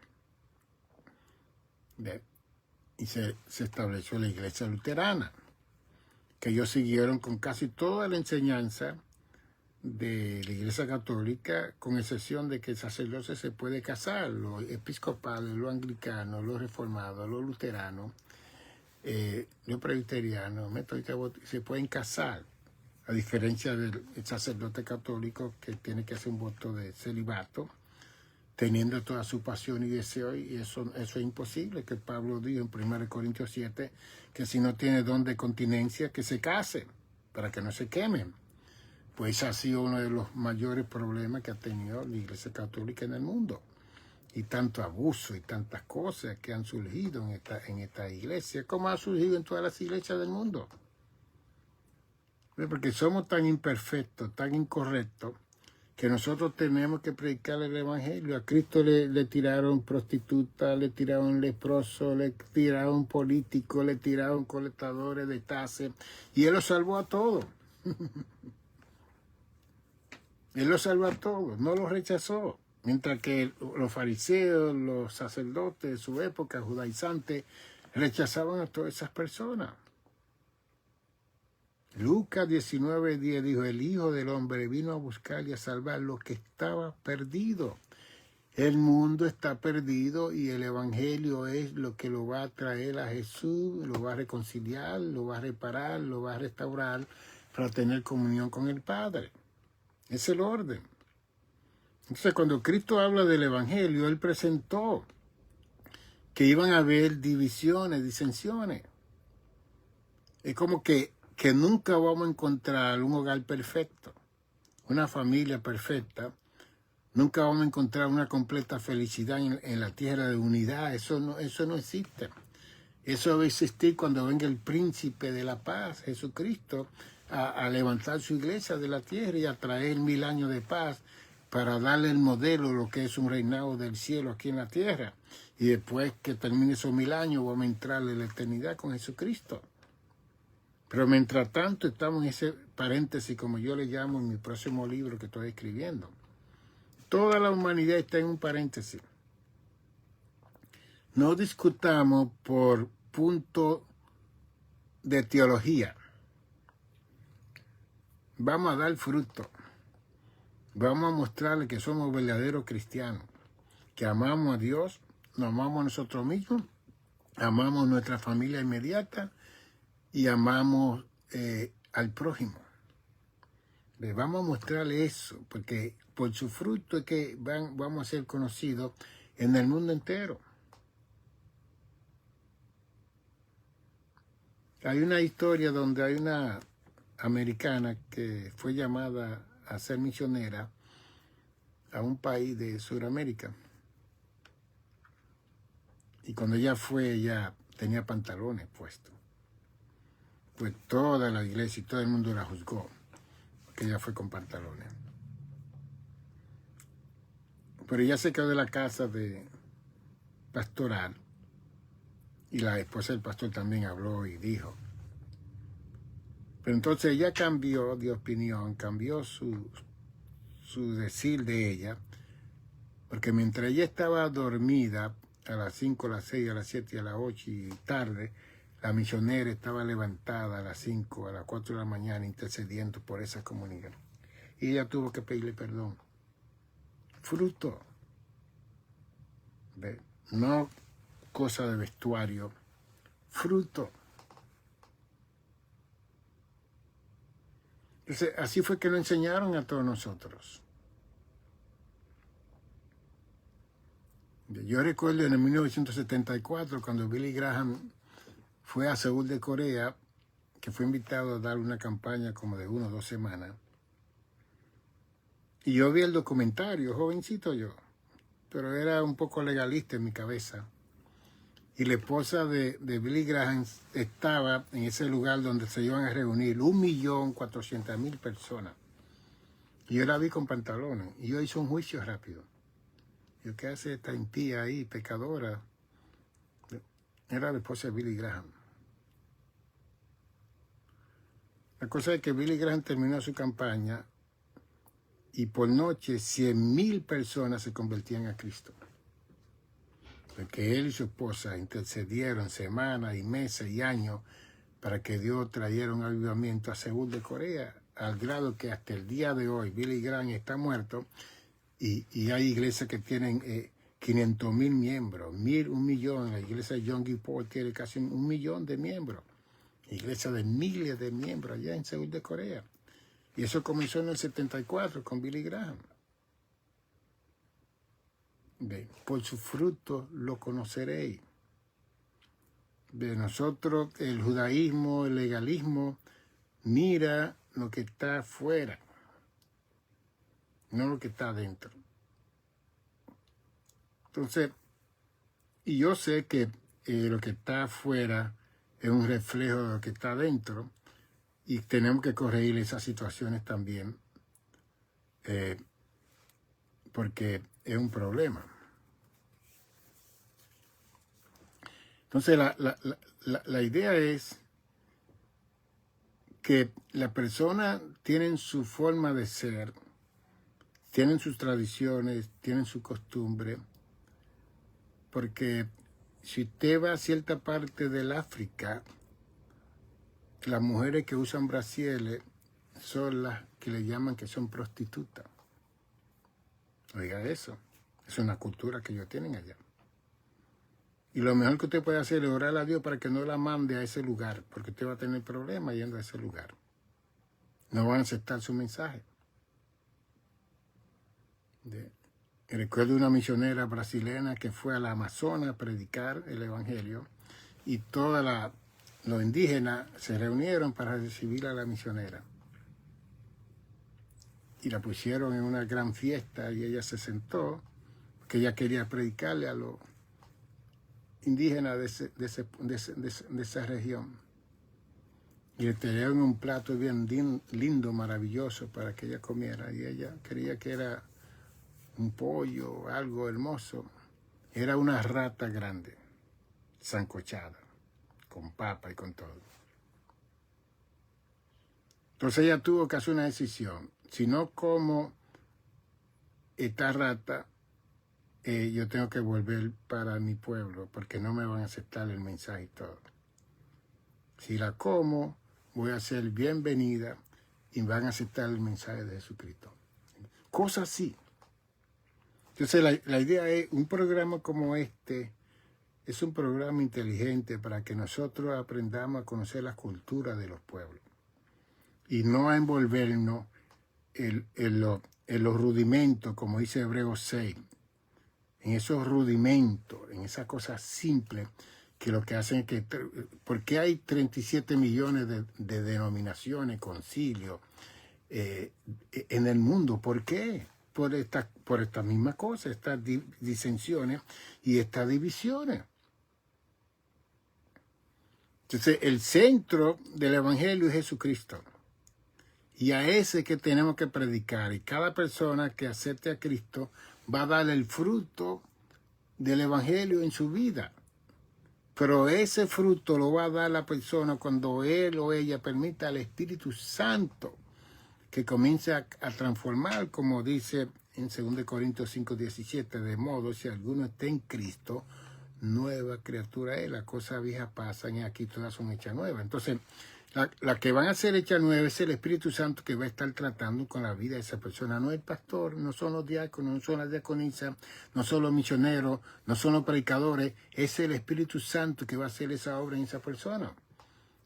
Y se estableció la Iglesia Luterana, que ellos siguieron con casi toda la enseñanza de la Iglesia Católica, con excepción de que el sacerdote se puede casar, los episcopales, los anglicanos, los reformados, los luteranos, los presbiterianos, metodistas, se pueden casar, a diferencia del sacerdote católico que tiene que hacer un voto de celibato, teniendo toda su pasión y deseo, y eso es imposible, que Pablo dijo en 1 Corintios 7, que si no tiene don de continencia, que se case, para que no se quemen. Pues ha sido uno de los mayores problemas que ha tenido la Iglesia Católica en el mundo. Y tanto abuso y tantas cosas que han surgido en esta iglesia, como ha surgido en todas las iglesias del mundo. Porque somos tan imperfectos, tan incorrectos, que nosotros tenemos que predicar el Evangelio. A Cristo le tiraron prostitutas, le tiraron leprosos, le tiraron políticos, le tiraron colectadores de tasas, y Él los salvó a todos. Él los salvó a todos, no los rechazó. Mientras que los fariseos, los sacerdotes de su época, judaizantes, rechazaban a todas esas personas. Lucas 19:10 dijo, el Hijo del Hombre vino a buscar y a salvar lo que estaba perdido. El mundo está perdido y el Evangelio es lo que lo va a traer a Jesús, lo va a reconciliar, lo va a reparar, lo va a restaurar para tener comunión con el Padre. Es el orden. Entonces, cuando Cristo habla del Evangelio, Él presentó que iban a haber divisiones, disensiones. Es como que nunca vamos a encontrar un hogar perfecto, una familia perfecta. Nunca vamos a encontrar una completa felicidad en la tierra de unidad. Eso no existe. Eso va a existir cuando venga el príncipe de la paz, Jesucristo, a levantar su iglesia de la tierra y a traer 1000 años de paz para darle el modelo, lo que es un reinado del cielo aquí en la tierra. Y después que termine esos 1000 años, vamos a entrar en la eternidad con Jesucristo. Pero mientras tanto estamos en ese paréntesis, como yo le llamo en mi próximo libro que estoy escribiendo. Toda la humanidad está en un paréntesis. No discutamos por punto de teología. Vamos a dar fruto. Vamos a mostrarle que somos verdaderos cristianos, que amamos a Dios, nos amamos a nosotros mismos, amamos a nuestra familia inmediata y amamos al prójimo. Vamos a mostrarle eso, porque por su fruto es que vamos a ser conocidos en el mundo entero. Hay una historia donde hay una americana que fue llamada a ser misionera a un país de Sudamérica. Y cuando ella fue, ella tenía pantalones puestos. Pues toda la iglesia y todo el mundo la juzgó, porque ella fue con pantalones. Pero ella se quedó de la casa de pastoral y la esposa del pastor también habló y dijo. Pero entonces ella cambió de opinión, cambió su decir de ella, porque mientras ella estaba dormida a las 5, a las 6, a las 7, a las 8 y tarde, la misionera estaba levantada a las 5, a las 4 de la mañana intercediendo por esa comunidad. Y ella tuvo que pedirle perdón. Fruto. ¿Ve? No cosa de vestuario. Fruto. Entonces, así fue que lo enseñaron a todos nosotros. Yo recuerdo en el 1974, cuando Billy Graham fue a Seúl de Corea, que fue invitado a dar una campaña como de 1 o 2 semanas. Y yo vi el documentario, jovencito yo, pero era un poco legalista en mi cabeza. Y la esposa de Billy Graham estaba en ese lugar donde se iban a reunir 1.400.000 personas. Y yo la vi con pantalones. Y yo hice un juicio rápido. Yo, ¿qué hace esta impía ahí, pecadora? Era la esposa de Billy Graham. La cosa es que Billy Graham terminó su campaña y por noche 100.000 personas se convertían a Cristo. Porque él y su esposa intercedieron semanas y meses y años para que Dios trajera un avivamiento a Seúl de Corea, al grado que hasta el día de hoy Billy Graham está muerto y hay iglesias que tienen 500.000 miembros, 1 millón. La iglesia de Yonggi Po tiene casi 1 millón de miembros. Iglesia de miles de miembros allá en Seúl de Corea. Y eso comenzó en el 74 con Billy Graham. Por su fruto lo conoceréis. De nosotros, el judaísmo, el legalismo, mira lo que está afuera, no lo que está adentro. Entonces, y yo sé que lo que está afuera es un reflejo de lo que está adentro y tenemos que corregir esas situaciones también porque es un problema. Entonces, la idea es que las personas tienen su forma de ser, tienen sus tradiciones, tienen su costumbre, porque si usted va a cierta parte del África, las mujeres que usan brasieres son las que le llaman que son prostitutas. Oiga eso, es una cultura que ellos tienen allá. Y lo mejor que usted puede hacer es orar a Dios para que no la mande a ese lugar, porque usted va a tener problemas yendo a ese lugar. No van a aceptar su mensaje. Recuerdo una misionera brasileña que fue a la Amazonas a predicar el Evangelio y todos los indígenas se reunieron para recibir a la misionera. Y la pusieron en una gran fiesta y ella se sentó, porque ella quería predicarle a los indígenas de esa región. y le trajeron un plato bien lindo, maravilloso para que ella comiera. Y ella creía que era un pollo, algo hermoso. Era una rata grande, sancochada, con papa y con todo. Entonces ella tuvo que hacer una decisión. Si no como esta rata, yo tengo que volver para mi pueblo porque no me van a aceptar el mensaje y todo. Si la como, voy a ser bienvenida y van a aceptar el mensaje de Jesucristo. Cosas así. Entonces la idea es, un programa como este es un programa inteligente para que nosotros aprendamos a conocer la cultura de los pueblos y no a envolvernos en los rudimentos, como dice Hebreos 6, en esos rudimentos, en esas cosas simples que lo que hacen es que, porque hay 37 millones de denominaciones, concilios en el mundo. ¿Por qué? Por estas mismas cosas, estas disensiones y estas divisiones. Entonces, el centro del Evangelio es Jesucristo. Y a ese que tenemos que predicar. Y cada persona que acepte a Cristo va a dar el fruto del Evangelio en su vida. Pero ese fruto lo va a dar la persona cuando él o ella permita al Espíritu Santo que comience a transformar, como dice en 2 Corintios 5:17, de modo si alguno está en Cristo, nueva criatura es, las cosas viejas pasan y aquí todas son hechas nuevas. Entonces, la que van a ser hechas nuevas es el Espíritu Santo que va a estar tratando con la vida de esa persona. No el pastor, no son los diáconos, no son las diaconisas, no son los misioneros, no son los predicadores. Es el Espíritu Santo que va a hacer esa obra en esa persona.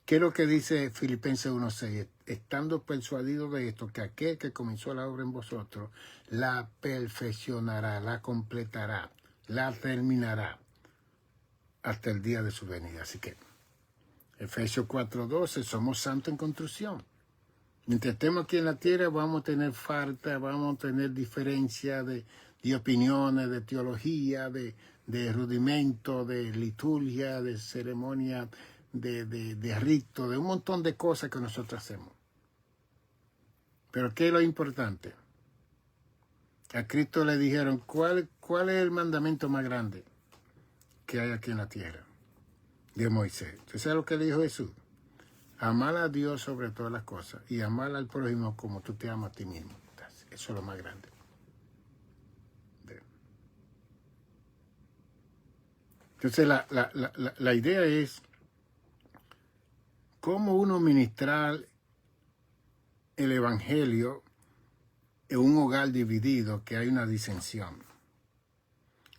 ¿Qué es lo que dice Filipenses 1:6? Estando persuadido de esto, que aquel que comenzó la obra en vosotros, la perfeccionará, la completará, la terminará hasta el día de su venida. Así que, Efesios 4:12, somos santos en construcción. Mientras estemos aquí en la tierra vamos a tener falta, vamos a tener diferencia de opiniones, de teología, de rudimento, de liturgia, de ceremonia, de rito, de un montón de cosas que nosotros hacemos. Pero ¿qué es lo importante? A Cristo le dijeron, ¿cuál es el mandamiento más grande que hay aquí en la tierra? De Moisés. ¿Usted sabe lo que le dijo Jesús? Amar a Dios sobre todas las cosas y amar al prójimo como tú te amas a ti mismo. Eso es lo más grande. Entonces la idea es cómo uno ministrar el Evangelio en un hogar dividido, que hay una disensión.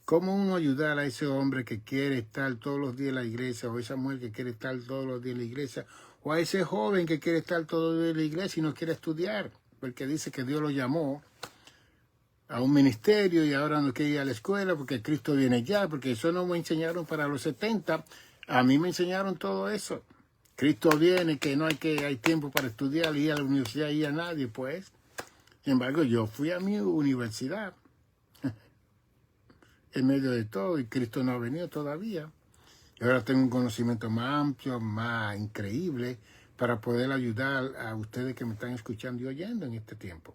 ¿Cómo uno ayudar a ese hombre que quiere estar todos los días en la iglesia, o esa mujer que quiere estar todos los días en la iglesia, o a ese joven que quiere estar todos los días en la iglesia y no quiere estudiar, porque dice que Dios lo llamó a un ministerio y ahora no quiere ir a la escuela porque Cristo viene ya, porque eso no me enseñaron para los 70, a mí me enseñaron todo eso. Cristo viene, que no hay tiempo para estudiar, ir a la universidad, ir a nadie, pues. Sin embargo, yo fui a mi universidad en medio de todo y Cristo no ha venido todavía. Y ahora tengo un conocimiento más amplio, más increíble para poder ayudar a ustedes que me están escuchando y oyendo en este tiempo.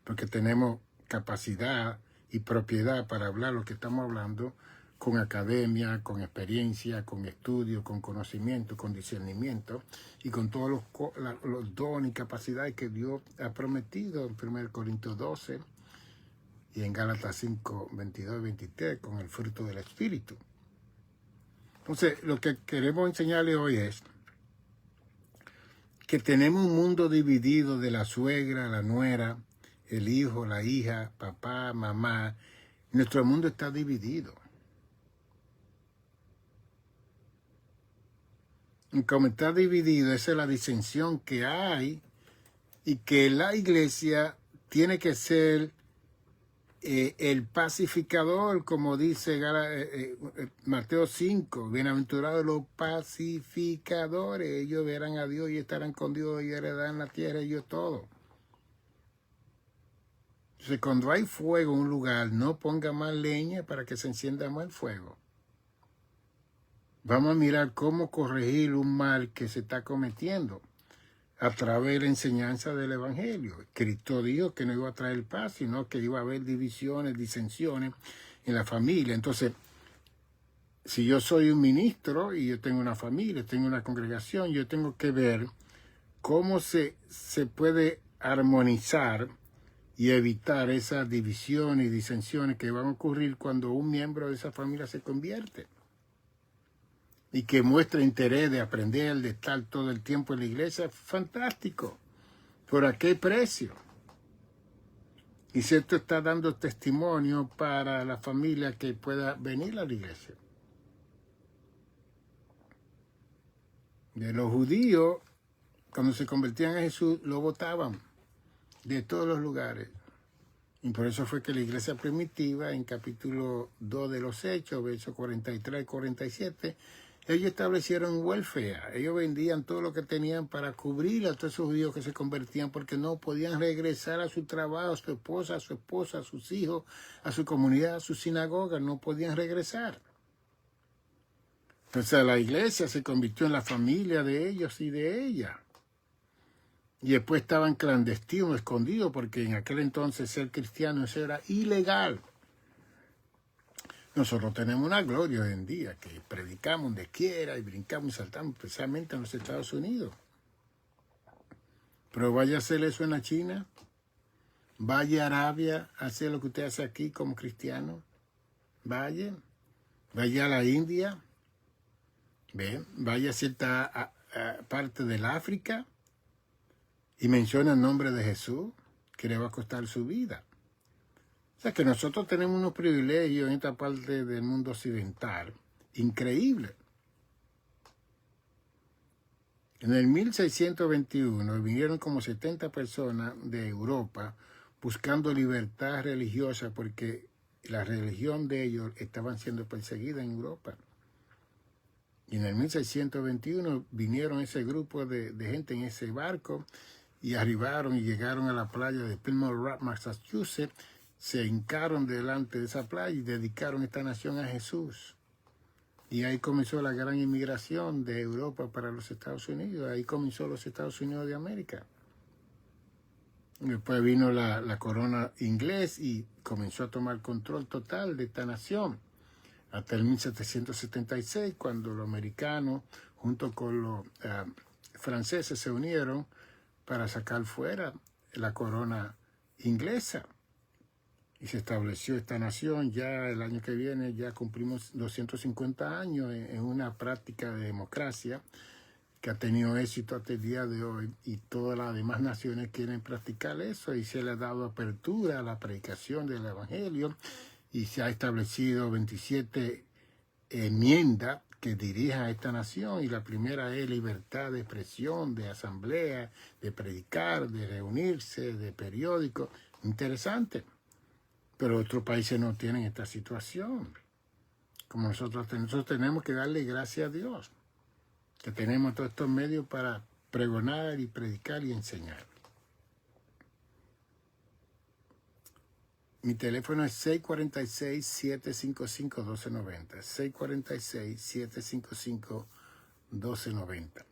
Porque tenemos capacidad y propiedad para hablar lo que estamos hablando con academia, con experiencia, con estudio, con conocimiento, con discernimiento y con todos los dones y capacidades que Dios ha prometido en 1 Corintios 12 y en Gálatas 5, 22 y 23 con el fruto del Espíritu. Entonces, lo que queremos enseñarles hoy es que tenemos un mundo dividido de la suegra, la nuera, el hijo, la hija, papá, mamá. Nuestro mundo está dividido. Y como está dividido, esa es la disensión que hay y que la iglesia tiene que ser el pacificador, como dice Mateo 5, bienaventurados los pacificadores, ellos verán a Dios y estarán con Dios y heredarán la tierra y ellos todo. Entonces, cuando hay fuego en un lugar, no ponga más leña para que se encienda más el fuego. Vamos a mirar cómo corregir un mal que se está cometiendo a través de la enseñanza del Evangelio. Cristo dijo que no iba a traer paz, sino que iba a haber divisiones, disensiones en la familia. Entonces, si yo soy un ministro y yo tengo una familia, tengo una congregación, yo tengo que ver cómo se puede armonizar y evitar esas divisiones y disensiones que van a ocurrir cuando un miembro de esa familia se convierte y que muestra interés de aprender, de estar todo el tiempo en la iglesia. Fantástico. ¿Por a qué precio? Y si esto está dando testimonio para la familia que pueda venir a la iglesia. De los judíos, cuando se convertían a Jesús, lo votaban de todos los lugares. Y por eso fue que la iglesia primitiva, en capítulo 2 de los Hechos, versos 43 y 47, ellos establecieron welfare. Ellos vendían todo lo que tenían para cubrir a todos esos judíos que se convertían porque no podían regresar a su trabajo, a su esposa, a sus hijos, a su comunidad, a su sinagoga. No podían regresar. Entonces la iglesia se convirtió en la familia de ellos y de ella. Y después estaban clandestinos, escondidos, porque en aquel entonces ser cristiano eso era ilegal. Nosotros tenemos una gloria hoy en día, que predicamos donde quiera y brincamos y saltamos, especialmente en los Estados Unidos. Pero vaya a hacer eso en la China, vaya a Arabia a hacer lo que usted hace aquí como cristiano, vaya a la India, vaya a cierta parte del África y menciona el nombre de Jesús, que le va a costar su vida. O sea que nosotros tenemos unos privilegios en esta parte del mundo occidental increíbles. En el 1621 vinieron como 70 personas de Europa buscando libertad religiosa porque la religión de ellos estaban siendo perseguida en Europa. Y en el 1621 vinieron ese grupo de gente en ese barco y arribaron y llegaron a la playa de Plymouth Rock, Massachusetts. Se hincaron delante de esa playa y dedicaron esta nación a Jesús. Y ahí comenzó la gran inmigración de Europa para los Estados Unidos. Ahí comenzó los Estados Unidos de América. Después vino la corona inglés y comenzó a tomar control total de esta nación. Hasta el 1776, cuando los americanos, junto con los franceses, se unieron para sacar fuera la corona inglesa. Y se estableció esta nación. Ya el año que viene ya cumplimos 250 años en una práctica de democracia que ha tenido éxito hasta el día de hoy, y todas las demás naciones quieren practicar eso, y se le ha dado apertura a la predicación del Evangelio, y se ha establecido 27 enmiendas que dirijan a esta nación, y la primera es libertad de expresión, de asamblea, de predicar, de reunirse, de periódicos. Interesante. Pero otros países no tienen esta situación. Como nosotros tenemos que darle gracias a Dios, que tenemos todos estos medios para pregonar y predicar y enseñar. Mi teléfono es 646-755-1290. 646-755-1290.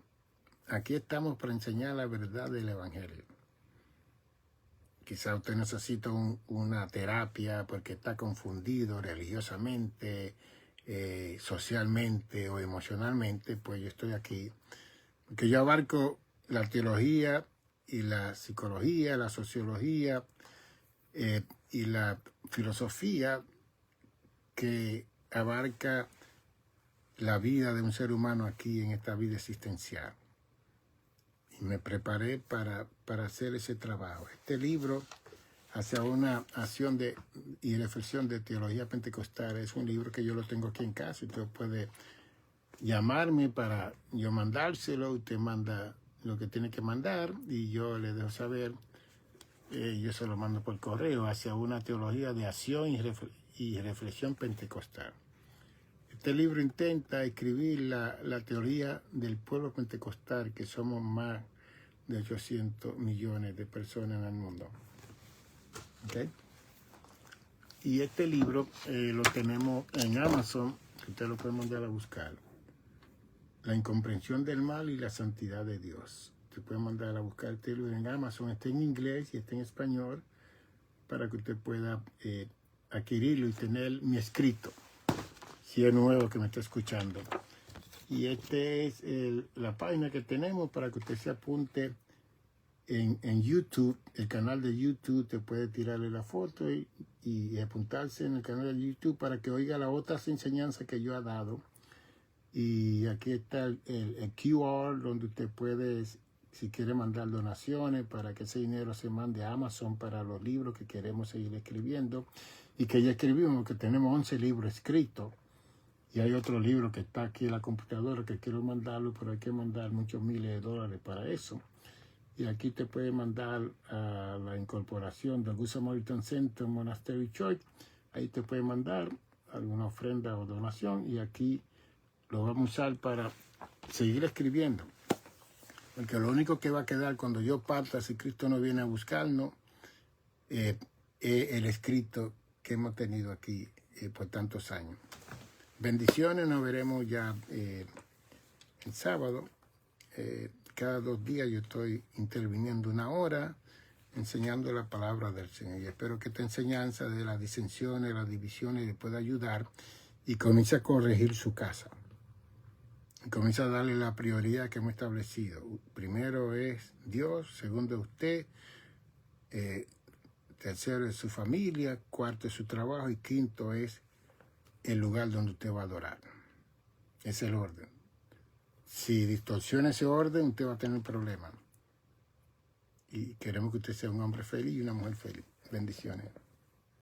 Aquí estamos para enseñar la verdad del Evangelio. Quizá usted necesita una terapia porque está confundido religiosamente, socialmente o emocionalmente. Pues yo estoy aquí. Porque yo abarco la teología y la psicología, la sociología y la filosofía que abarca la vida de un ser humano aquí en esta vida existencial. Y me preparé para hacer ese trabajo. Este libro, hacia una acción y reflexión de teología pentecostal, es un libro que yo lo tengo aquí en casa. Usted puede llamarme para yo mandárselo. Usted manda lo que tiene que mandar y yo le dejo saber. Yo se lo mando por correo, hacia una teología de acción y reflexión pentecostal. Este libro intenta escribir la teoría del pueblo pentecostal, que somos más de 800 millones de personas en el mundo. ¿Okay? Y este libro lo tenemos en Amazon, que usted lo puede mandar a buscar. La incomprensión del mal y la santidad de Dios. Te puede mandar a buscar este libro en Amazon, está en inglés y está en español, para que usted pueda adquirirlo y tener mi escrito, si es nuevo que me está escuchando. Y esta es la página que tenemos para que usted se apunte en YouTube, el canal de YouTube. Te puede tirarle la foto y apuntarse en el canal de YouTube para que oiga las otras enseñanzas que yo he dado. Y aquí está el QR donde usted puede, si quiere, mandar donaciones para que ese dinero se mande a Amazon para los libros que queremos seguir escribiendo y que ya escribimos, que tenemos 11 libros escritos. Y hay otro libro que está aquí en la computadora que quiero mandarlo, pero hay que mandar muchos miles de dólares para eso. Y aquí te puede mandar a la incorporación del Good Samaritan Center Monastery Church. Ahí te puede mandar alguna ofrenda o donación y aquí lo vamos a usar para seguir escribiendo. Porque lo único que va a quedar cuando yo parta, si Cristo no viene a buscarnos, es el escrito que hemos tenido aquí por tantos años. Bendiciones, nos veremos ya el sábado. Cada 2 días yo estoy interviniendo 1 hora enseñando la palabra del Señor. Y espero que esta enseñanza de las disensiones, las divisiones le pueda ayudar y comience a corregir su casa. Y comience a darle la prioridad que hemos establecido. Primero es Dios, segundo es usted, tercero es su familia, cuarto es su trabajo y quinto es el lugar donde usted va a adorar. Es el orden. Si distorsiona ese orden, usted va a tener problemas. Y queremos que usted sea un hombre feliz y una mujer feliz. Bendiciones.